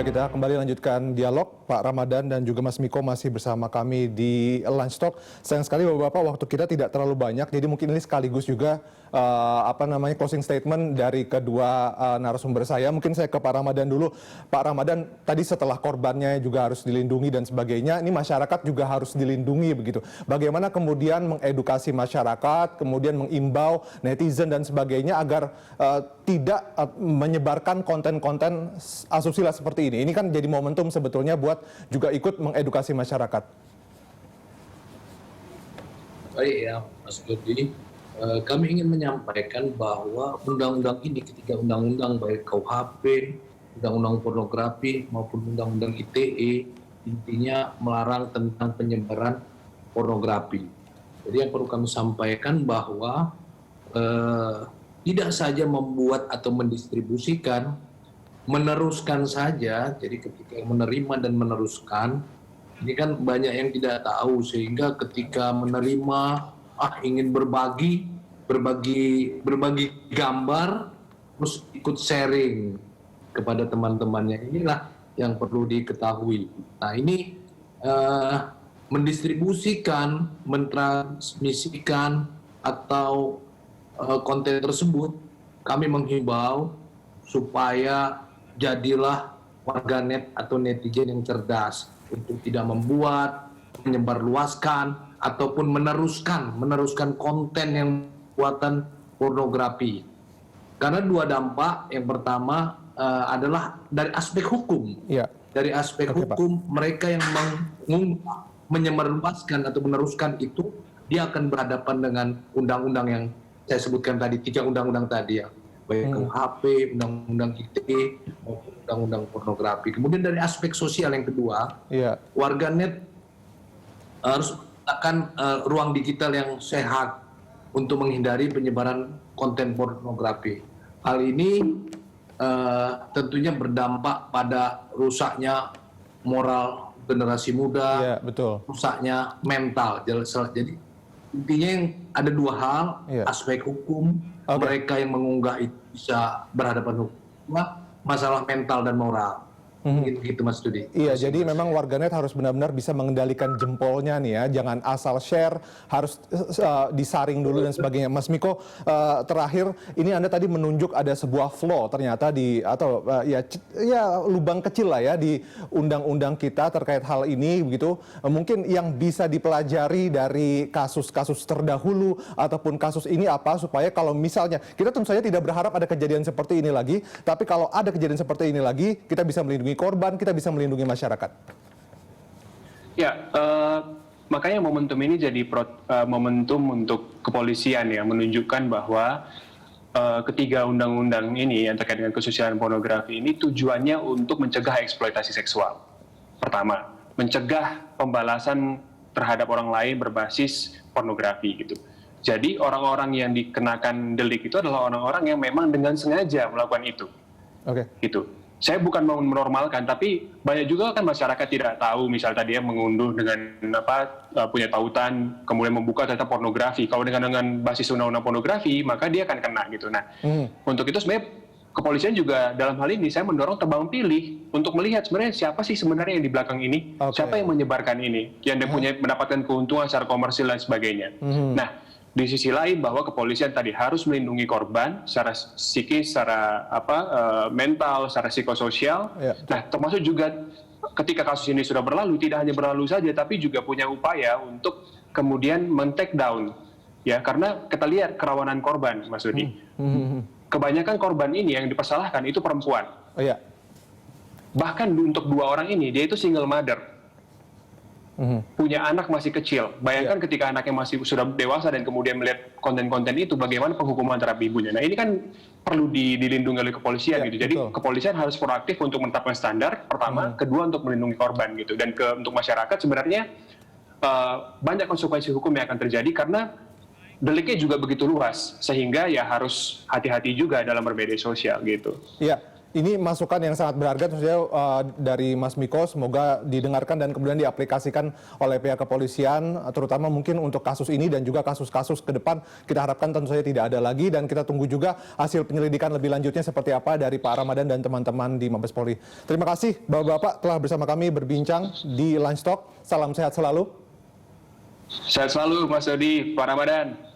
kita kembali lanjutkan dialog. Pak Ramadan dan juga Mas Miko masih bersama kami di Lunch Talk. Sayang sekali Bapak-Bapak waktu kita tidak terlalu banyak, jadi mungkin ini sekaligus juga closing statement dari kedua narasumber saya. Mungkin saya ke Pak Ramadan dulu. Pak Ramadan, tadi setelah korbannya juga harus dilindungi dan sebagainya, ini masyarakat juga harus dilindungi begitu. Bagaimana kemudian mengedukasi masyarakat, kemudian mengimbau netizen dan sebagainya agar tidak menyebarkan konten-konten asusila seperti ini. Ini kan jadi momentum sebetulnya buat juga ikut mengedukasi masyarakat. Baik ya, Mas Dodi. Kami ingin menyampaikan bahwa undang-undang ini, ketiga undang-undang baik KUHP, undang-undang pornografi maupun undang-undang ITE, intinya melarang tentang penyebaran pornografi. Jadi yang perlu kami sampaikan bahwa tidak saja membuat atau mendistribusikan, meneruskan saja. Jadi ketika menerima dan meneruskan, ini kan banyak yang tidak tahu, sehingga ketika menerima ingin berbagi gambar, terus ikut sharing kepada teman-temannya. Inilah yang perlu diketahui. Nah ini mendistribusikan, mentransmisikan atau konten tersebut, kami menghimbau supaya jadilah warganet atau netizen yang cerdas untuk tidak membuat, menyebarluaskan ataupun meneruskan konten yang buatan pornografi. Karena dua dampak, yang pertama adalah dari aspek hukum. Ya. Dari aspek hukum, Pak, mereka yang menyebarluaskan atau meneruskan itu, dia akan berhadapan dengan undang-undang yang saya sebutkan tadi, 3 undang-undang tadi ya, baik KUHP, undang-undang ITE maupun undang-undang pornografi. Kemudian dari aspek sosial yang kedua, warganet harus menciptakan ruang digital yang sehat untuk menghindari penyebaran konten pornografi. Hal ini tentunya berdampak pada rusaknya moral generasi muda, rusaknya mental. Jadi intinya yang ada 2 hal, aspek hukum, mereka yang mengunggah itu bisa berhadapan hukum, masalah mental dan moral. Gitu Mas Dudi. Iya, jadi memang warganet harus benar-benar bisa mengendalikan jempolnya nih ya, jangan asal share, harus disaring dulu dan sebagainya. Mas Miko, terakhir ini Anda tadi menunjuk ada sebuah flaw ternyata lubang kecil lah ya di undang-undang kita terkait hal ini begitu. Mungkin yang bisa dipelajari dari kasus-kasus terdahulu ataupun kasus ini apa, supaya kalau misalnya kita tentu saja tidak berharap ada kejadian seperti ini lagi, tapi kalau ada kejadian seperti ini lagi, kita bisa melindungi korban, kita bisa melindungi masyarakat. Ya, makanya momentum ini jadi momentum untuk kepolisian ya, menunjukkan bahwa ketiga undang-undang ini yang terkait dengan kesusilaan pornografi ini tujuannya untuk mencegah eksploitasi seksual. Pertama, mencegah pembalasan terhadap orang lain berbasis pornografi gitu. Jadi orang-orang yang dikenakan delik itu adalah orang-orang yang memang dengan sengaja melakukan itu. Gitu. Saya bukan mau menormalkan, tapi banyak juga kan masyarakat tidak tahu, misal tadi ya mengunduh dengan punya tautan, kemudian membuka ternyata pornografi. Kalau dengan basis undang-undang pornografi, maka dia akan kena gitu. Nah, untuk itu sebenarnya kepolisian juga dalam hal ini saya mendorong tebang pilih untuk melihat sebenarnya siapa sih sebenarnya yang di belakang ini, siapa yang menyebarkan ini, yang punya mendapatkan keuntungan secara komersil dan sebagainya. Nah, di sisi lain bahwa kepolisian tadi harus melindungi korban secara psikis, secara mental, secara psikososial. Nah, termasuk juga ketika kasus ini sudah berlalu, tidak hanya berlalu saja, tapi juga punya upaya untuk kemudian men-take down. Ya, karena kita lihat kerawanan korban, Mas Dodi. Kebanyakan korban ini yang dipersalahkan itu perempuan. Bahkan untuk 2 orang ini, dia itu single mother. Punya anak masih kecil. Bayangkan ketika anaknya masih sudah dewasa dan kemudian melihat konten-konten itu, bagaimana penghukuman terhadap ibunya. Nah, ini kan perlu dilindungi oleh kepolisian gitu. Jadi kepolisian harus proaktif untuk menetapkan standar, pertama, kedua untuk melindungi korban gitu. Dan untuk masyarakat sebenarnya banyak konsekuensi hukum yang akan terjadi karena deliknya juga begitu luas, sehingga ya harus hati-hati juga dalam bermedia sosial gitu. ini masukan yang sangat berharga tentunya dari Mas Miko, semoga didengarkan dan kemudian diaplikasikan oleh pihak kepolisian, terutama mungkin untuk kasus ini dan juga kasus-kasus ke depan. Kita harapkan tentu saja tidak ada lagi, dan kita tunggu juga hasil penyelidikan lebih lanjutnya seperti apa dari Pak Ramadan dan teman-teman di Mabes Polri. Terima kasih Bapak-Bapak telah bersama kami berbincang di Lunch Talk. Salam sehat selalu. Sehat selalu Mas Dodi, Pak Ramadan.